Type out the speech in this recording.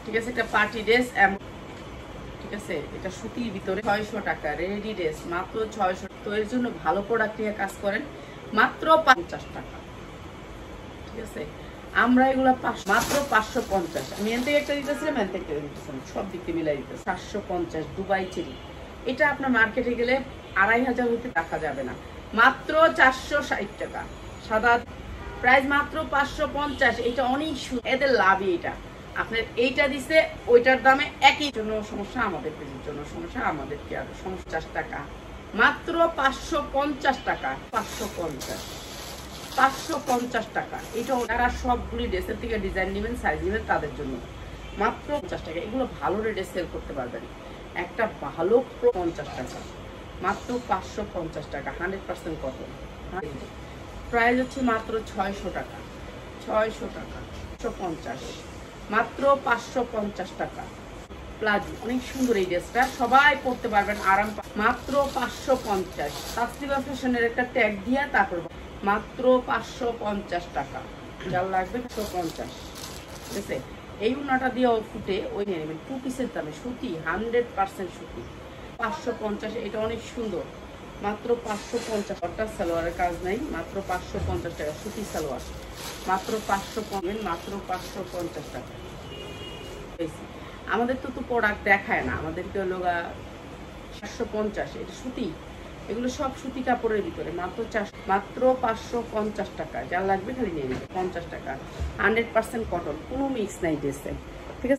ঠিক আছে, এটা পার্টি ড্রেস, ঠিক আছে, এটা সুতির ভিতরে 600 টাকা রেডি ড্রেস, মাত্র 600। তো এর জন্য ভালো প্রোডাক্ট নিয়ে কাজ করেন, মাত্র 50 টাকা। ঠিক আছে, আমরা এগুলো মাত্র 550। আমি এন থেকে একটা দিতেছিলাম, এন থেকে দিতেছিলাম, সব দিক দিয়ে মিলাই দিতে 750 দুবাই চেরি। এটা আপনার মার্কেটে গেলে 2500 হইতে দেখা যাবে না, মাত্র 460 টাকা। সাদা প্রাইস মাত্র 550। এটা অনেক এদের লাভই এটা। আপনার এইটা দিছে ওইটার দামে একই জন্য সমস্যা, আমাদের জন্য সমস্যা, আমাদেরকে আর 50 টাকা, মাত্র 550 টাকা। 550 টাকা। এটা ওনারা সবগুলি ড্রেসের থেকে ডিজাইন নেবেন, সাইজ নেবেন, তাদের জন্য মাত্র 50 টাকা। এগুলো ভালো রেটে সেল করতে পারবেন। একটা ভালো 50 টাকা, মাত্র 550 টাকা, 100% কটন। প্রাইস হচ্ছে মাত্র 600 টাকা, 600 টাকা, 150, মাত্র 550 টাকা। প্লাজো অনেক সুন্দর, এই ড্রেসটা সবাই পরতে পারবেন, আরাম, মাত্র 550। তাসলিমা ফ্যাশনের একটা ট্যাগ দিয়া তারপর মাত্র 550 টাকা। যার লাগবে 550। ঠিক আছে, এই উন্নাটা দিয়েও ফুটে ওই নিয়ে নেবেন, 2 পিসের দামে, সুতি, 100% সুতি, 550। এটা অনেক সুন্দর, মাত্র 550। ওটা সালোয়ারের কাজ নাই, মাত্র 550 টাকা, সুতি সালোয়ার, মাত্র 550, মাত্র 550 টাকা। আমাদের তো প্রোডাক্ট দেখায় না, আমাদেরকে হলো 750। এটা সুতি, এগুলো সব সুতি কাপড়ের ভিতরে, মাত্র 550 টাকা। যা লাগবে খালি নিয়ে নেবে, 50 টাকা, 100% কটন, কোনো মিক্স নাই ড্রেসে।